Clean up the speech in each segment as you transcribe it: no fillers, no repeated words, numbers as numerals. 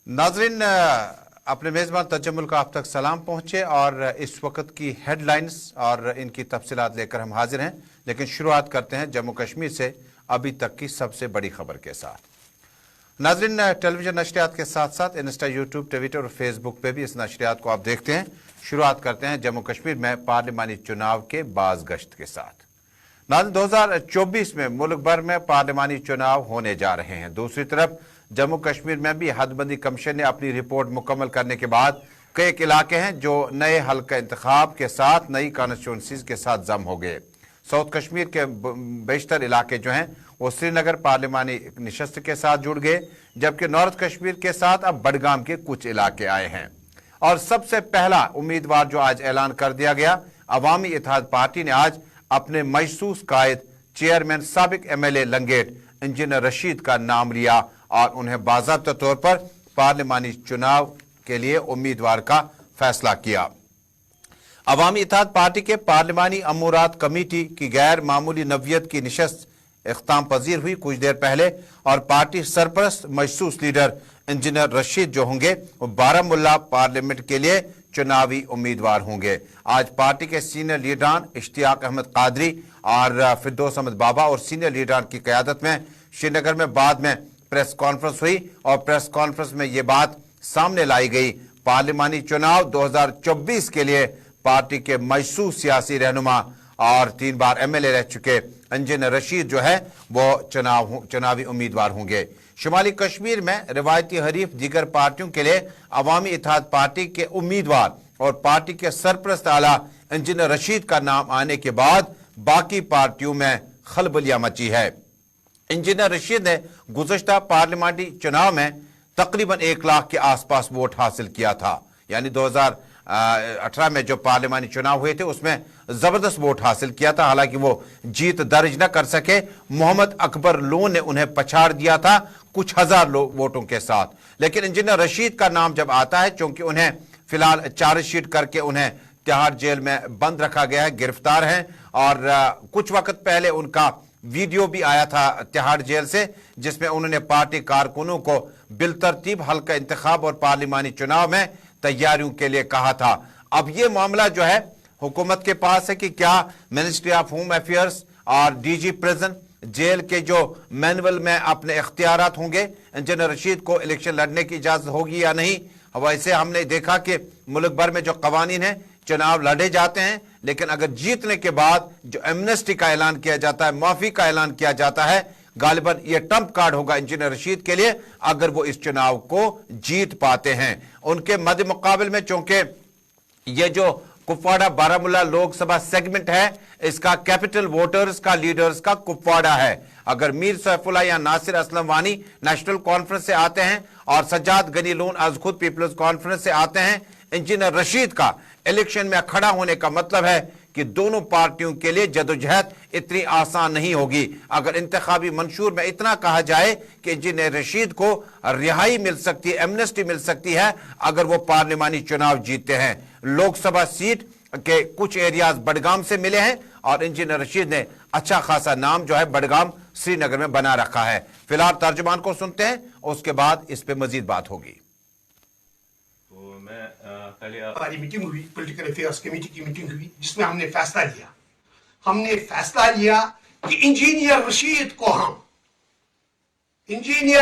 नाजरीन, अपने मेज़बान तजम्मुल का आप तक सलाम पहुँचे और इस वक्त की हेडलाइंस और इनकी तफसीलात लेकर हम हाजिर हैं। लेकिन शुरुआत करते हैं जम्मू कश्मीर से अभी तक की सबसे बड़ी खबर के साथ। नाजरीन, टेलीविजन नशरियात के साथ साथ इंस्टा, यूट्यूब, ट्विटर और फेसबुक पे भी इस नशरियात को आप देखते हैं। शुरुआत करते हैं जम्मू कश्मीर में पार्लिमानी चुनाव के बाज़ गश्त के साथ। नाज़रीन, 2024 में मुल्क भर में पार्लिमानी चुनाव होने जा रहे हैं। दूसरी तरफ जम्मू कश्मीर में भी हदबंदी कमीशन ने अपनी रिपोर्ट मुकम्मल करने के बाद कई इलाके हैं जो नए हल्का इंतखाब के साथ नई कॉन्स्टिट्यूंसीज के साथ जम हो गए। साउथ कश्मीर के बेशतर इलाके जो हैं वो श्रीनगर पार्लिमानी नशस्त के साथ जुड़ गए, जबकि नॉर्थ कश्मीर के साथ अब बडगाम के कुछ इलाके आए हैं। और सबसे पहला उम्मीदवार जो आज ऐलान कर दिया गया, अवामी इत्तेहाद पार्टी ने आज अपने महसूस कायद चेयरमैन साबिक MLA लंगेट इंजीनियर रशीद का नाम लिया और उन्हें बाज़ाब्ता तौर पर पार्लिमानी चुनाव के लिए उम्मीदवार का फैसला किया। अवामी इत्तेहाद पार्टी के पार्लिमानी अमूरात कमेटी की गैर मामूली नवियत की निशस्त इख्ताम पजीर हुई कुछ देर पहले और पार्टी सरपरस्त महसूस लीडर इंजीनियर रशीद जो होंगे वो बारामुल्ला पार्लियामेंट के लिए चुनावी उम्मीदवार होंगे। आज पार्टी के सीनियर लीडरान इश्तियाक अहमद कादरी और फिरदौस अहमद बाबा और सीनियर लीडरान की क़यादत में श्रीनगर में बाद में प्रेस कॉन्फ्रेंस हुई और प्रेस कॉन्फ्रेंस में ये बात सामने लाई गई, पार्लिमानी चुनाव 2024 के लिए पार्टी के महसूस सियासी रहनुमा और 3 बार MLA रह चुके इंजीनियर रशीद जो है वो चुनावी उम्मीदवार होंगे। शुमाली कश्मीर में रिवायती हरीफ दीगर पार्टियों के लिए अवामी इत्तेहाद पार्टी के उम्मीदवार और पार्टी के सरपरस्त आला इंजीनियर रशीद का नाम आने के बाद बाकी पार्टियों में खलबलियां मची है। इंजीनियर रशीद ने गुज़श्ता पार्लिमानी चुनाव में तकरीबन 1 लाख के आसपास वोट हासिल किया था, यानी 2018 में जो पार्लिमानी चुनाव हुए थे उसमें जबरदस्त वोट हासिल किया था। हालांकि वो जीत दर्ज न कर सके, मोहम्मद अकबर लोन ने उन्हें पछाड़ दिया था कुछ हजार वोटों के साथ। लेकिन इंजीनियर रशीद का नाम जब आता है, चूंकि उन्हें फिलहाल चार्जशीट करके उन्हें तिहाड़ जेल में बंद रखा गया है, गिरफ्तार हैं और कुछ वक्त पहले उनका वीडियो भी आया था तिहाड़ जेल से जिसमें उन्होंने पार्टी कारकुनों को बिलतरतीब हल्का इंतखाब और पार्लिमानी चुनाव में तैयारियों के लिए कहा था। अब ये मामला जो है हुकूमत के पास है कि क्या मिनिस्ट्री ऑफ होम अफेयर्स और DG प्रिजन जेल के जो मैनुअल में अपने इख्तियारात होंगे, इंजीनियर रशीद को इलेक्शन लड़ने की इजाजत होगी या नहीं। वैसे हमने देखा कि मुल्क भर में जो कवानीन है चुनाव लड़े जाते हैं, लेकिन अगर जीतने के बाद जो एमनेस्टी का ऐलान किया जाता है, माफी का ऐलान किया जाता है, गालिबन ये ट्रम्प कार्ड होगा इंजीनियर रशीद के लिए अगर वो इस चुनाव को जीत पाते हैं। उनके मध्य मुकाबले में चूंकि ये जो कुपवाड़ा बारामुल्ला लोकसभा सेगमेंट है इसका कैपिटल वोटर्स का लीडर्स का कुपवाड़ा है। अगर मीर सैफुल्लाह या नासिर असलम वानी नेशनल कॉन्फ्रेंस से आते हैं और सज्जाद गनी लोन आज खुद पीपल्स कॉन्फ्रेंस से आते हैं, इंजीनियर रशीद का इलेक्शन में खड़ा होने का मतलब है कि दोनों पार्टियों के लिए जदोजहद इतनी आसान नहीं होगी। अगर इंतखाबी मंशूर में इतना कहा जाए कि इंजीनियर रशीद को रिहाई मिल सकती है, एमनेस्टी मिल सकती है अगर वो पार्लिमानी चुनाव जीतते हैं। लोकसभा सीट के कुछ एरियाज बडगाम से मिले हैं और इंजीनियर रशीद ने अच्छा खासा नाम जो है बडगाम श्रीनगर में बना रखा है। फिलहाल तर्जुमान को सुनते हैं, उसके बाद इस पे मजीद बात होगी। हमारी मीटिंग हुई, पॉलिटिकल अफेयर्स कमेटी की मीटिंग हुई जिसमें हमने फैसला लिया कि इंजीनियर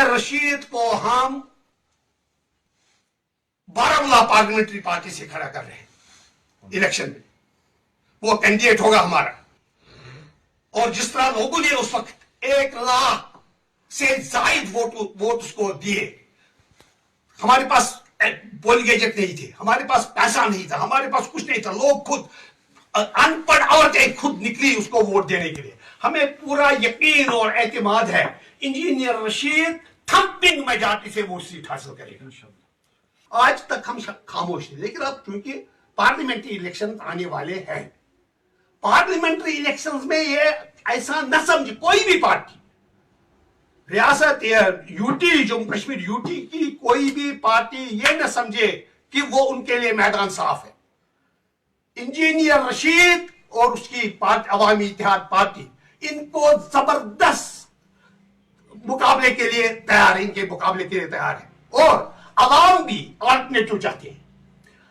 रशीद को हम बारामुल्ला पार्लियामेंट्री पार्टी से खड़ा कर रहे हैं इलेक्शन में। वो कैंडिडेट होगा हमारा। और जिस तरह लोगों ने उस वक्त 1 लाख से जायद वोट उसको दिए, हमारे पास पोलिंग एजेंट नहीं थे, हमारे पास पैसा नहीं था, हमारे पास कुछ नहीं था, लोग खुद अनपढ़ औरतें खुद निकली उसको वोट देने के लिए। हमें पूरा यकीन और एतमाद है इंजीनियर रशीद थंपिंग मेजॉरिटी से वोट सीट हासिल करेगा। आज तक हम खामोश थे, लेकिन अब क्योंकि पार्लियामेंट्री इलेक्शन आने वाले हैं, पार्लियामेंट्री इलेक्शंस में ये ऐसा न समझे कोई भी पार्टी, रियासत यूटी जम्मू कश्मीर यूटी की कोई भी पार्टी ये न समझे कि वो उनके लिए मैदान साफ है। इंजीनियर रशीद और उसकी पार्टी अवामी इत्तेहाद पार्टी इनको जबरदस्त मुकाबले के लिए तैयार है, इनके मुकाबले के लिए तैयार है। और अवाम भी अल्टरनेटिव चाहते हैं,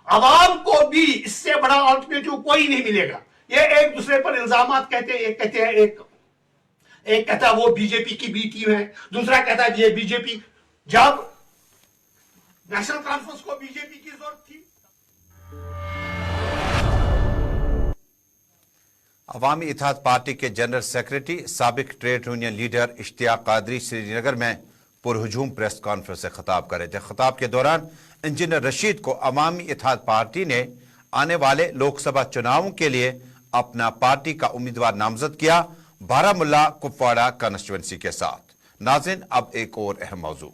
अवाम को भी इससे बड़ा अल्टरनेटिव कोई नहीं मिलेगा। ये एक दूसरे पर इल्जामात कहते हैं, एक कहते हैं एक कहता है वो बीजेपी की बी टीम है, दूसरा कहता है ये बीजेपी। जब नेशनल कॉन्फ्रेंस को बीजेपी की जरूरत थी, अवामी इत्तेहाद पार्टी के जनरल सेक्रेटरी साबिक trade union leader Ishtiaq Qadri Srinagar में पुरहुजूम प्रेस कॉन्फ्रेंस से खिताब कर रहे थे। खिताब के दौरान इंजीनियर रशीद को अवामी इत्तेहाद पार्टी ने आने वाले लोकसभा चुनावों के लिए अपना पार्टी का उम्मीदवार नामजद किया, बारामुल्ला कुपवाड़ा कॉन्स्टिट्यूएंसी के साथ। नाज़रीन, अब एक और अहम मौजू।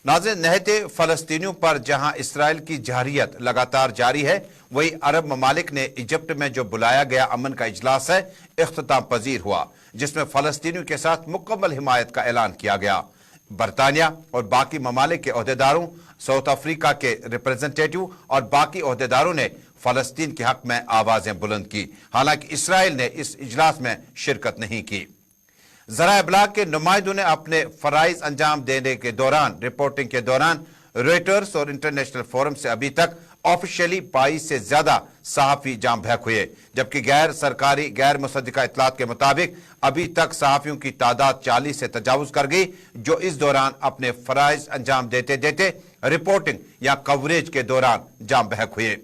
नाज़रीन, नहते फलस्तीनियों पर जहां इसराइल की जहरियत लगातार जारी है, वही अरब ममालिक ने इजिप्ट में जो बुलाया गया अमन का इजलास है इख्तिताम पजीर हुआ, जिसमें फलस्तीनियों के साथ मुकम्मल हिमायत का ऐलान किया गया। बरतानिया और बाकी ममालिक के ओहदेदारों, साउथ अफ्रीका के रिप्रेजेंटेटिव और बाकी ओहदेदारों ने फलस्तीन के हक में आवाजें बुलंद की। हालांकि इसराइल ने इस इजलास में शिरकत नहीं की। ज़राए इब्लाग के नुमाइंदों ने अपने फराइज अंजाम देने के दौरान रिपोर्टिंग के दौरान रॉयटर्स और इंटरनेशनल फोरम से अभी तक ऑफिशियली 22 से ज्यादा सहाफ़ी जाम बहक हुए, जबकि गैर सरकारी गैर मुसद्दिका इत्तलात के मुताबिक अभी तक सहाफ़ियों की तादाद 40 से तजावुज कर गई, जो इस दौरान अपने फराइज अंजाम देते देते रिपोर्टिंग या कवरेज के दौरान जाम बहक हुए।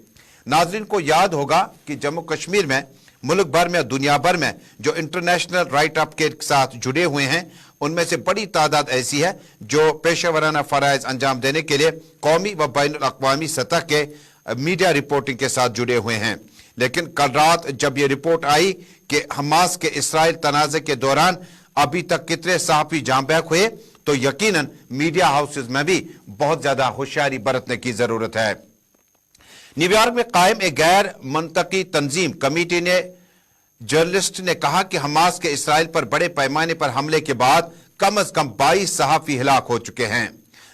नाजरीन को याद होगा कि जम्मू कश्मीर में, मुल्क भर में, दुनिया भर में जो इंटरनेशनल राइट अप के साथ जुड़े हुए हैं, उनमें से बड़ी तादाद ऐसी है जो पेशेवराना फराइज अंजाम देने के लिए कौमी व बैनुल अक़वामी सतह के मीडिया रिपोर्टिंग के साथ जुड़े हुए हैं। लेकिन कल रात जब यह रिपोर्ट आई कि हमास के इसराइल तनाज़े के दौरान अभी तक कितने सहाफ़ी जाम बहक हुए, तो यकीनन मीडिया हाउसेज में भी बहुत ज्यादा होशियारी बरतने की जरूरत है। न्यूयॉर्क में कायम एक गैर मंतकी तंजीम कमेटी ने जर्नलिस्ट ने कहा कि हमास के इसराइल पर बड़े पैमाने पर हमले के बाद कम से कम 22 सहाफ़ी हिलाक हो चुके हैं।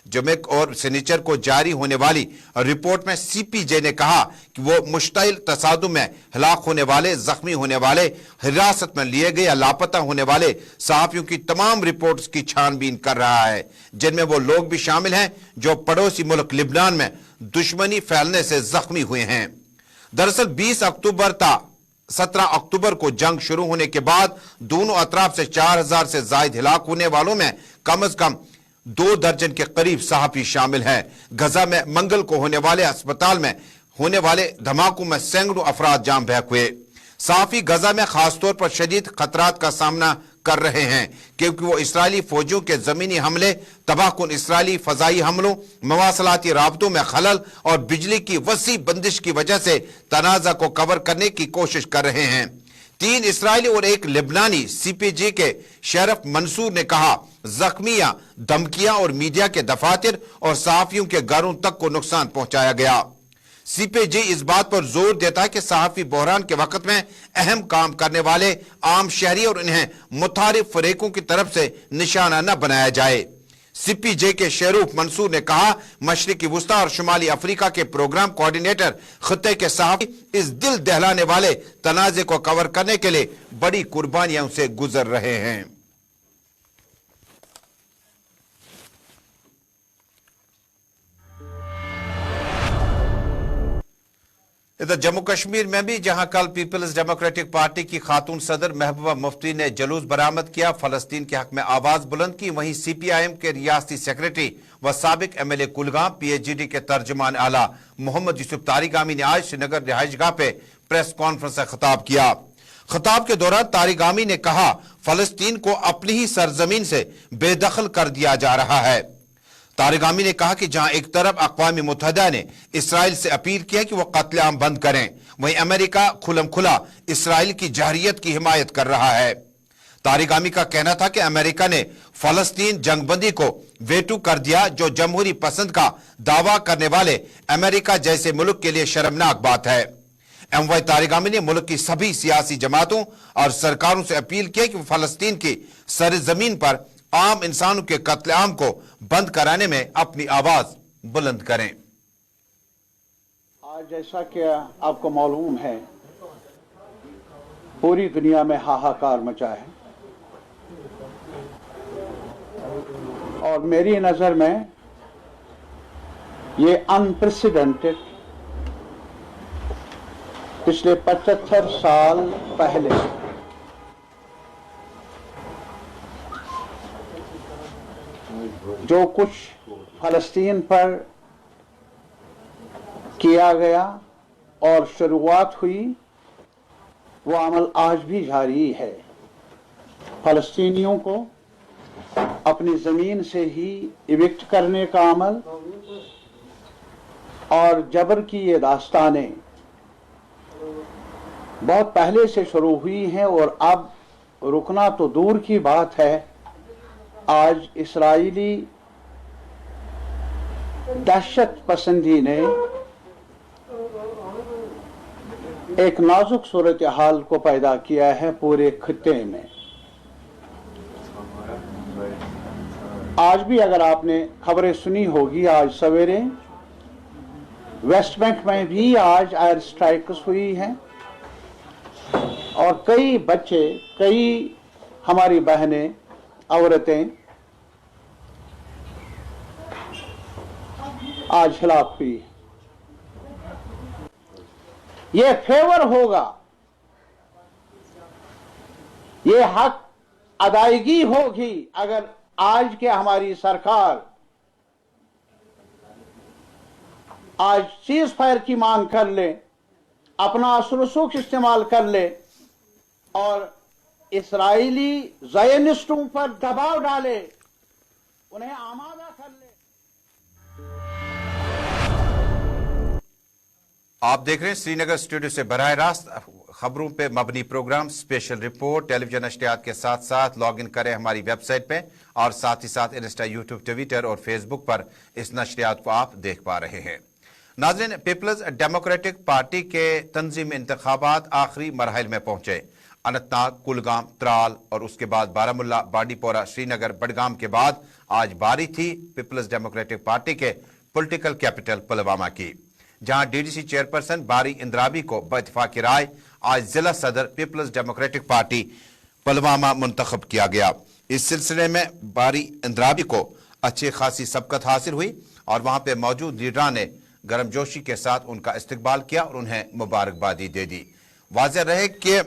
जुमे और शनिचर को जारी होने वाली रिपोर्ट में सीपीजे ने कहा कि वो मुश्तइल तसादुम में हिलाक होने वाले, जख्मी होने वाले, हिरासत में लिए गए या लापता होने वाले सहाफ़ियों की तमाम रिपोर्ट्स की छानबीन कर रहा है, जिनमें वो लोग भी शामिल हैं जो पड़ोसी मुल्क लिबनान में दुश्मनी फैलने से जख्मी हुए हैं। दरअसल 20 अक्टूबर था 17 अक्टूबर को जंग शुरू होने के बाद दोनों अतराफ से 4000 से ज्यादा हिलाक होने वालों में कम से कम 2 दर्जन के करीब सहाफ़ी शामिल हैं। गजा में मंगल को होने वाले अस्पताल में होने वाले धमाकों में सैकड़ों अफराद जाम बहक हुए। सहाफ़ी गजा में खासतौर पर शदीद खतरात का सामना कर रहे हैं, क्योंकि वो इसराइली फौजियों के जमीनी हमले, तबाहकुन इसराइली फजाई हमलों, मवासलाती राबतों में खलल और बिजली की वसी बंदिश की वजह से तनाज़ा को कवर करने की कोशिश कर रहे हैं। 3 इसराइली और 1 लिबनानी सीपीजी के शरफ मंसूर ने कहा, जख्मियां, धमकियां और मीडिया के दफातर और सहाफ़ियों के घरों तक को नुकसान पहुंचाया गया। सीपीजी इस बात पर जोर देता है कि सहाफ़ी बहरान के वक्त में अहम काम करने वाले आम शहरी और इन्हें मुतारिफ फरीकों की तरफ से निशाना न बनाया जाए। सीपीजे के शरूफ मंसूर ने कहा, मशरिकी वुस्ता और शुमाली अफ्रीका के प्रोग्राम कोऑर्डिनेटर खित्ते के सहाफ़ी इस दिल दहलाने वाले तनाज़े को कवर करने के लिए बड़ी कुर्बानियों से गुजर रहे हैं। इधर जम्मू कश्मीर में भी जहां कल पीपल्स डेमोक्रेटिक पार्टी की खातून सदर महबूबा मुफ्ती ने जुलूस बरामद किया, फलस्तीन के हक में आवाज बुलंद की, वहीं सीपीआईएम के रियासती सेक्रेटरी व साबिक एमएलए कुलगाम पीएचडी के तर्जुमान आला मोहम्मद यूसुफ तारिगामी ने आज श्रीनगर रिहाइशगाह पे प्रेस कॉन्फ्रेंस से खिताब किया। खिताब के दौरान तारिगामी ने कहा, फलस्तीन को अपनी ही सरजमीन से बेदखल कर दिया जा रहा है। तारिगामी ने कहा कि जहां एक तरफ अक़वाम मुत्तहिदा ने इसराइल से अपील किया कि वो कत्लेआम बंद करें, वहीं अमेरिका खुलम खुला इसराइल की जहरियत की हिमायत कर रहा है। तारिगामी का कहना था कि अमेरिका ने फलस्तीन जंगबंदी को वेटू कर दिया, जो जमहूरी पसंद का दावा करने वाले अमेरिका जैसे मुल्क के लिए शर्मनाक बात है। एमवाई तारिगामी ने मुल्क की सभी सियासी जमातों और सरकारों से अपील की कि फलस्तीन की सरजमीन पर आम इंसानों के कत्लेआम को बंद कराने में अपनी आवाज बुलंद करें। आज जैसा कि आपको मालूम है, पूरी दुनिया में हाहाकार मचा है। और मेरी नज़र में ये अनप्रेसिडेंटेड पिछले 75 साल पहले जो कुछ फलस्तीन पर किया गया और शुरुआत हुई, वो अमल आज भी जारी है। फलस्तीनियों को अपनी ज़मीन से ही इविक्ट करने का अमल और जबर की ये दास्तानें बहुत पहले से शुरू हुई हैं और अब रुकना तो दूर की बात है। आज इस्राइली दहशत पसंदी ने एक नाजुक सूरत हाल को पैदा किया है पूरे खित्ते में। आज भी अगर आपने खबरें सुनी होगी, आज सवेरे वेस्ट बैंक में भी आज एयर स्ट्राइक्स हुई हैं और कई बच्चे, कई हमारी बहनें, औरतें आज हिलाक हुई। ये फेवर होगा, ये हक अदायगी होगी अगर आज के हमारी सरकार आज सीज फायर की मांग कर ले, अपना असर-रसूख इस्तेमाल कर ले और इस्राइली ज़ायनिस्टों पर दबाव डाले, उन्हें आमादा कर ले। आप देख रहे हैं श्रीनगर स्टूडियो से बराह रास्त खबरों पे मबनी प्रोग्राम स्पेशल रिपोर्ट। टेलीविजन नशरियात के साथ साथ लॉग इन करें हमारी वेबसाइट पे और साथ ही साथ इंस्टा, यूट्यूब, ट्विटर और फेसबुक पर इस नशरियात को आप देख पा रहे हैं। नाज़रीन, पीपल्स डेमोक्रेटिक पार्टी के तंजीम इंतखाबात आखिरी मरहल में पहुंचे। अनंतनाग, कुलगाम, त्राल और उसके बाद बारामुल्ला, बांडीपोरा, श्रीनगर, बडगाम के बाद आज बारी थी पीपल्स डेमोक्रेटिक पार्टी के पॉलिटिकल कैपिटल पुलवामा की, जहां डीडीसी चेयरपर्सन बारी इंद्राबी को बइत्तेफाक राय आज जिला सदर पीपल्स डेमोक्रेटिक पार्टी पुलवामा मुंतखब किया गया। इस सिलसिले में बारी इंद्राबी को अच्छी खासी सबकत हासिल हुई और वहां पे मौजूद लीडरान ने गर्मजोशी के साथ उनका इस्तकबाल किया और उन्हें मुबारकबादी दे दी। वाज़ेह रहे कि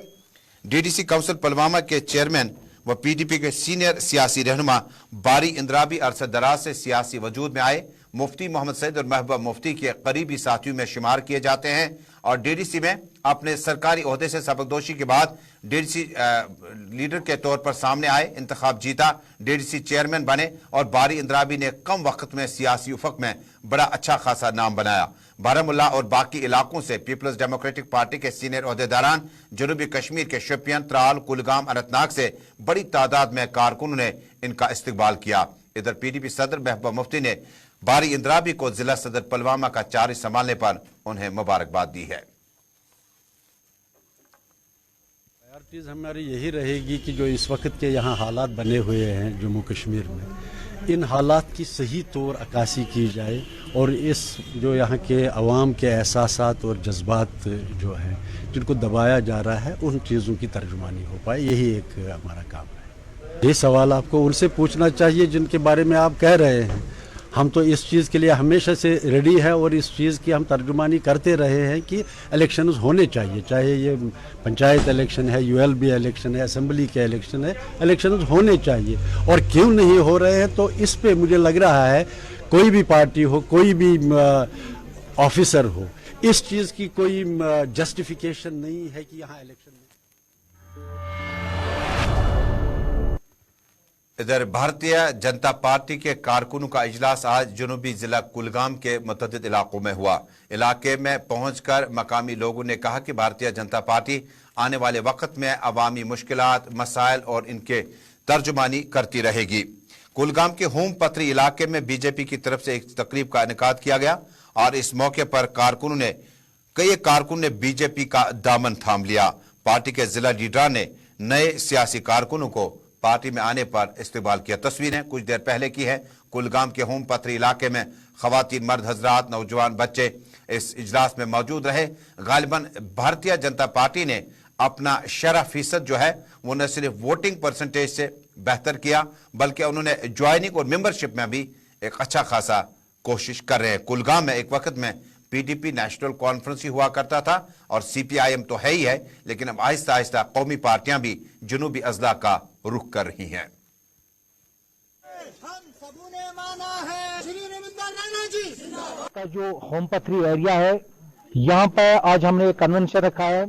डीडीसी काउंसिल पुलवामा के चेयरमैन व पीडीपी के सीनियर सियासी रहनुमा बारी इंद्राबी अरसा दराज से सियासी वजूद में आए। मुफ्ती मोहम्मद सईद और महबूबा मुफ्ती के करीबी साथियों में शुमार किए जाते हैं और डीडीसी में अपने सरकारी ओहदे से सबकदोशी के बाद डीडीसी लीडर के तौर पर सामने आए, इंतखाब जीता, डीडीसी चेयरमैन बने और बारी इंद्राबी ने कम वक्त में सियासी उफक में बड़ा अच्छा खासा नाम बनाया। बारामुल्ला और बाकी इलाकों से पीपल्स डेमोक्रेटिक पार्टी के सीनियर ओहदेदारान जनूबी कश्मीर के शोपियान, त्राल, कुलगाम, अनंतनाग से बड़ी तादाद में कारकुनों ने इनका इस्तकबाल किया। इधर पीडीपी सदर महबूबा मुफ्ती ने बारी इंद्राबी को जिला सदर पुलवामा का चार्ज संभालने पर उन्हें मुबारकबाद दी है। प्रायोरिटीज हमारी यही रहेगी कि जो इस वक्त के यहाँ हालात बने हुए हैं जम्मू कश्मीर में, इन हालात की सही तौर अक्कासी की जाए और इस जो यहाँ के अवाम के एहसासात और जज्बात जो हैं जिनको दबाया जा रहा है, उन चीज़ों की तर्जुमानी हो पाए, यही एक हमारा काम है। ये सवाल आपको उनसे पूछना चाहिए जिनके बारे में आप कह रहे हैं। हम तो इस चीज़ के लिए हमेशा से रेडी है और इस चीज़ की हम तर्जुमानी करते रहे हैं कि इलेक्शंस होने चाहिए, चाहे ये पंचायत इलेक्शन है, यूएलबी इलेक्शन है, असेंबली के इलेक्शन है, इलेक्शंस होने चाहिए। और क्यों नहीं हो रहे हैं, तो इस पे मुझे लग रहा है कोई भी पार्टी हो, कोई भी ऑफिसर हो, इस चीज़ की कोई जस्टिफिकेशन नहीं है कि यहाँ इलेक्शन। इधर भारतीय जनता पार्टी के कारकुनों का इजलास आज जनूबी जिला कुलगाम के मुतअद्दिद इलाकों में हुआ। इलाके में पहुंचकर मकामी लोगों ने कहा कि भारतीय जनता पार्टी आने वाले वक्त में अवामी मुश्किलात, मसाइल और इनके तर्जुमानी करती रहेगी। कुलगाम के होम पथरी इलाके में बीजेपी की तरफ से एक तकरीब का इनेकाद किया गया और इस मौके पर कई कारकुन ने बीजेपी का दामन थाम लिया। पार्टी के जिला लीडरान ने नए सियासी कारकुनों को पार्टी में आने पर इस्तकबाल किया। तस्वीरें कुछ देर पहले की है। कुलगाम के होम पथरी इलाके में खवातीन, मर्द हजरात, नौजवान, बच्चे इस इजलास में मौजूद रहे। गालिबन भारतीय जनता पार्टी ने अपना 11% जो है वो न सिर्फ वोटिंग परसेंटेज से بہتر کیا بلکہ انہوں نے جوائننگ اور ممبرشپ میں بھی ایک اچھا خاصا کوشش کر رہے ہیں۔ کلگام میں ایک وقت میں P D P national conference ہی ہوا کرتا تھا اور سی پی آئی ایم تو ہے ہی ہے، لیکن اب آہستہ آہستہ قومی پارٹیاں بھی جنوبی اضلاع کا رخ کر رہی ہیں۔ کا جو ہوم پتھری ایریا ہے یہاں پر آج ہم نے ایک کنونشن رکھا ہے،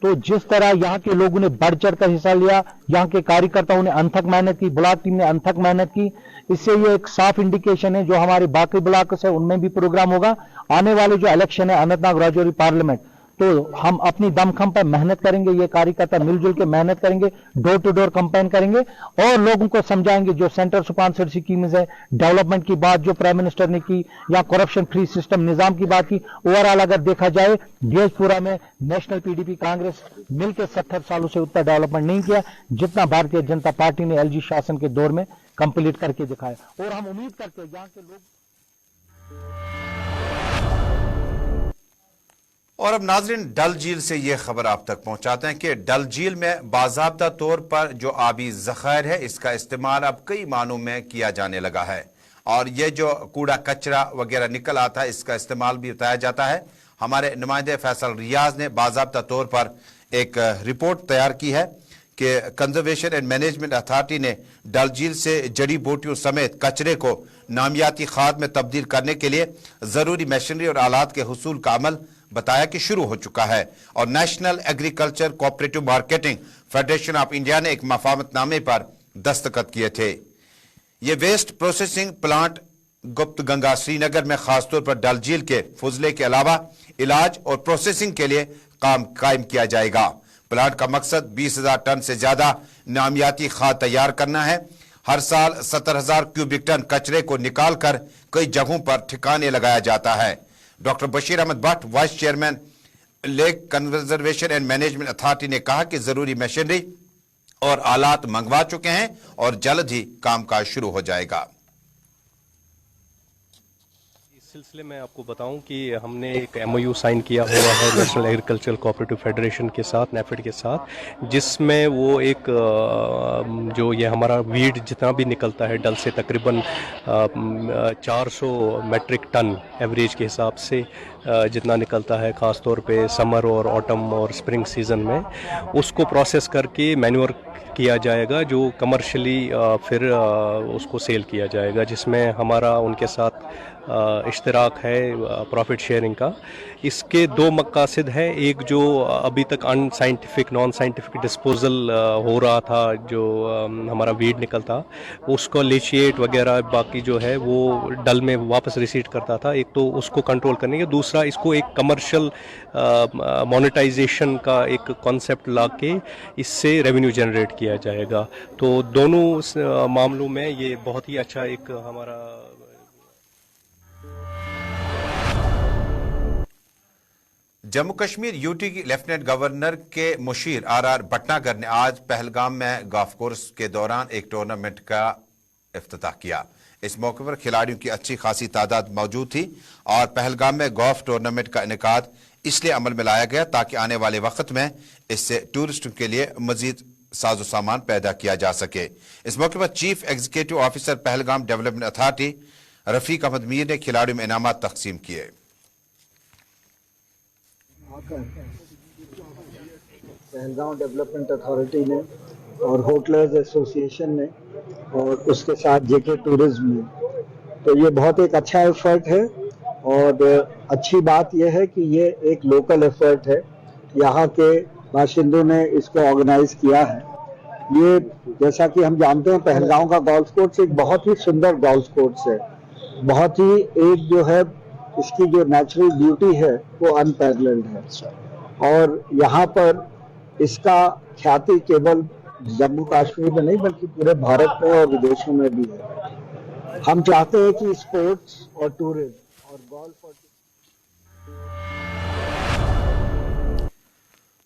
تو جس طرح یہاں کے لوگوں نے بڑھ چڑھ کر حصہ لیا، یہاں کے کاریکرتاؤں نے انتھک محنت کی، بلاک ٹیم نے انتھک محنت کی، اس سے یہ ایک صاف انڈیکیشن ہے جو ہمارے باقی بلاکس ہے ان میں بھی پروگرام ہوگا۔ آنے والے جو الیکشن ہے اننت ناگ راجوری پارلیمنٹ، تو ہم اپنی دم خم پر محنت کریں گے، یہ کاریکرتا مل جل کے محنت کریں گے، ڈور ٹو ڈور کمپین کریں گے اور لوگوں کو سمجھائیں گے جو سینٹر سپانسرڈ سکیمز ہے، ڈیولپمنٹ کی بات جو پرائم منسٹر نے کی یا کرپشن فری سسٹم نظام کی بات کی، اوورآل اگر دیکھا جائے دیش پورا میں نیشنل پی ڈی پی کانگریس مل کے 70 سالوں سے اتنا ڈیولپمنٹ نہیں کیا جتنا بھارتیہ جنتا پارٹی نے ایل جی شاسن کے دور میں کمپلیٹ کر کے دکھایا، اور ہم امید کرتے ہیں یہاں کے لوگ۔ اور اب ناظرین ڈل جھیل سے یہ خبر آپ تک پہنچاتے ہیں کہ ڈل جھیل میں باضابطہ طور پر جو آبی ذخائر ہے اس کا استعمال اب کئی معنوں میں کیا جانے لگا ہے، اور یہ جو کوڑا کچرا وغیرہ نکل آتا ہے اس کا استعمال بھی بتایا جاتا ہے۔ ہمارے نمائندے فیصل ریاض نے باضابطہ طور پر ایک رپورٹ تیار کی ہے کہ کنزرویشن اینڈ مینجمنٹ اتھارٹی نے ڈل جھیل سے جڑی بوٹیوں سمیت کچرے کو نامیاتی کھاد میں تبدیل کرنے کے لیے ضروری مشینری اور آلات کے حصول کا عمل بتایا کہ شروع ہو چکا ہے، اور national agriculture cooperative marketing federation of India نے ایک مفاہمت نامے پر دستخط کیے تھے۔ یہ waste processing plant Gupt Ganga Srinagar میں خاص طور پر ڈل جھیل کے فضلے کے علاوہ علاج اور پروسیسنگ کے لیے قائم کیا جائے گا۔ پلانٹ کا مقصد 20,000 ٹن سے زیادہ نامیاتی کھاد تیار کرنا ہے۔ ہر سال 70,000 کیوبک ٹن کچرے کو نکال کر کئی جگہوں پر ٹھکانے لگایا جاتا ہے۔ Doctor Bashir Ahmad Bhat vice chairman lake conservation and management authority نے کہا کہ ضروری مشینری اور آلات منگوا چکے ہیں اور جلد ہی کام کاج شروع ہو جائے گا۔ اس سلسلے میں آپ کو بتاؤں کہ ہم نے ایک ایم او یو سائن کیا ہوا ہے نیشنل ایگریکلچرل کوآپریٹو فیڈریشن کے ساتھ، نیفیڈ کے ساتھ، جس میں وہ ایک جو یہ ہمارا ویڈ جتنا بھی نکلتا ہے ڈل سے تقریباً 400 میٹرک ٹن ایوریج کے حساب سے جتنا نکلتا ہے، خاص طور پہ سمر اور آٹم اور اسپرنگ سیزن میں، اس کو پروسیس کر کے مینیور کیا جائے گا جو کمرشلی پھر اس کو سیل کیا جائے گا، جس میں ہمارا ان کے ساتھ اشتراک ہے پروفٹ شیئرنگ کا۔ اس کے دو مقاصد ہیں، ایک جو ابھی تک unscientific non scientific disposal ہو رہا تھا، جو ہمارا ویڈ نکلتا اس کو لیچیٹ وغیرہ باقی جو ہے وہ ڈل میں واپس ریسیٹ کرتا تھا، ایک تو اس کو کنٹرول کرنے کے، دوسرا اس کو ایک کمرشل مونیٹائزیشن کا ایک کانسیپٹ لا کے اس سے ریونیو جنریٹ کیا جائے گا۔ تو دونوں معاملوں میں یہ بہت ہی اچھا ایک ہمارا جموں کشمیر یو ٹی کی لیفٹیننٹ گورنر کے مشیر آر آر بھٹناگر نے آج پہلگام میں گولف کورس کے دوران ایک ٹورنامنٹ کا افتتاح کیا۔ اس موقع پر کھلاڑیوں کی اچھی خاصی تعداد موجود تھی اور پہلگام میں گولف ٹورنامنٹ کا انعقاد اس لیے عمل میں لایا گیا تاکہ آنے والے وقت میں اس سے ٹورسٹوں کے لیے مزید ساز و سامان پیدا کیا جا سکے۔ اس موقع پر chief executive officer Pahalgam development authority Rafiq Ahmad Mir نے کھلاڑیوں میں انعامات تقسیم کیے۔ پہلگام ڈیولپمنٹ اتھارٹی نے اور ہوٹلرز ایسوسی ایشن نے اور اس کے ساتھ جے کے ٹورزم نے، تو یہ بہت ایک اچھا ایفرٹ ہے، اور اچھی بات یہ ہے کہ یہ ایک لوکل ایفرٹ ہے، یہاں کے باشندوں نے اس کو آرگنائز کیا ہے۔ یہ جیسا کہ ہم جانتے ہیں پہلگام کا گولف کورس ایک بہت ہی سندر گولف کورس ہے، بہت ہی ایک جو ہے اس کی جو نیچرل بیوٹی ہے وہ انپیرللڈ ہے، اور یہاں پر اس کا کھیاتی کیول جموں کشمیر میں نہیں بلکہ پورے بھارت میں اور ودیشوں میں بھی ہے۔ ہم چاہتے ہیں کہ اسپورٹس اور ٹورزم اور گولف اور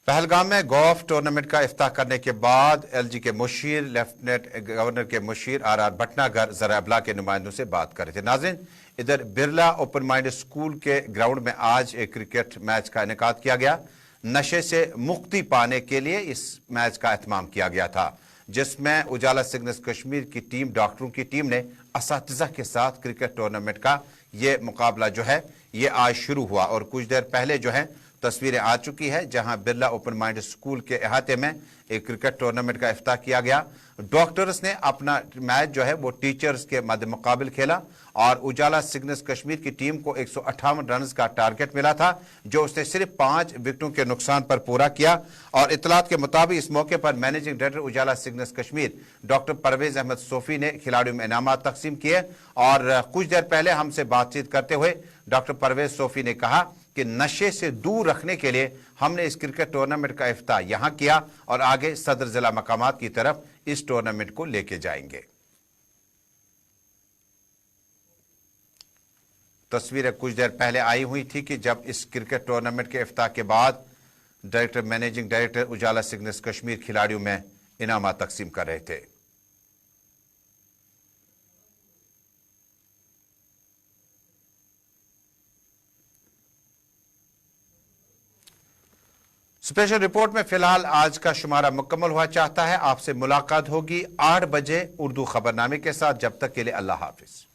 پہلگام میں گولف ٹورنامنٹ کا افتتاح کرنے کے بعد ایل جی کے مشیر لیفٹیننٹ گورنر کے مشیر آر آر بھٹناگر ذرائع ابلاغ کے نمائندوں سے بات کر رہے تھے۔ ناظرین، ادھر برلا اوپن مائنڈ اسکول کے گراؤنڈ میں آج ایک کرکٹ میچ کا انعقاد کیا گیا۔ نشے سے مکتی پانے کے لیے اس میچ کا اہتمام کیا گیا تھا۔ जिसमें उजाला सिग्नल्स कश्मीर की टीम, डॉक्टरों की टीम ने असातिज़ा के साथ क्रिकेट टूर्नामेंट का ये मुकाबला जो है ये आज शुरू हुआ। और कुछ देर पहले जो है तस्वीरें आ चुकी है जहां बिरला ओपन माइंड स्कूल के अहाते में एक क्रिकेट टूर्नामेंट का इफ्ताह किया गया। डॉक्टर्स ने अपना मैच जो है वो टीचर्स के मद्दे मुकाबिल खेला और उजाला सिग्नल्स कश्मीर की टीम को 158 रन का टारगेट मिला था, जो उसने सिर्फ 5 विकेटों के नुकसान पर पूरा किया। और इतलात के मुताबिक इस मौके पर managing director Ujala signals Kashmir doctor Parvez Ahmad Sofi ने खिलाड़ियों में इनामात तकसीम किए। और कुछ देर पहले हमसे बातचीत करते हुए डॉक्टर परवेज सोफी ने कहा कि नशे से दूर रखने के लिए हमने इस क्रिकेट टूर्नामेंट का इफ्ताह यहां किया और आगे सदर जिला मकामात की तरफ इस टूर्नामेंट को लेके जाएंगे। तस्वीरें कुछ देर पहले आई हुई थी कि जब इस क्रिकेट टूर्नामेंट के इफ्ताह के बाद managing director Ujala signals Kashmir खिलाड़ियों में इनामात तकसीम कर रहे थे। स्पेशल रिपोर्ट में फिलहाल आज का शुमारा मुकम्मल हुआ चाहता है। आपसे मुलाकात होगी 8 बजे उर्दू खबरनामे के साथ। जब तक के लिए अल्लाह हाफिज।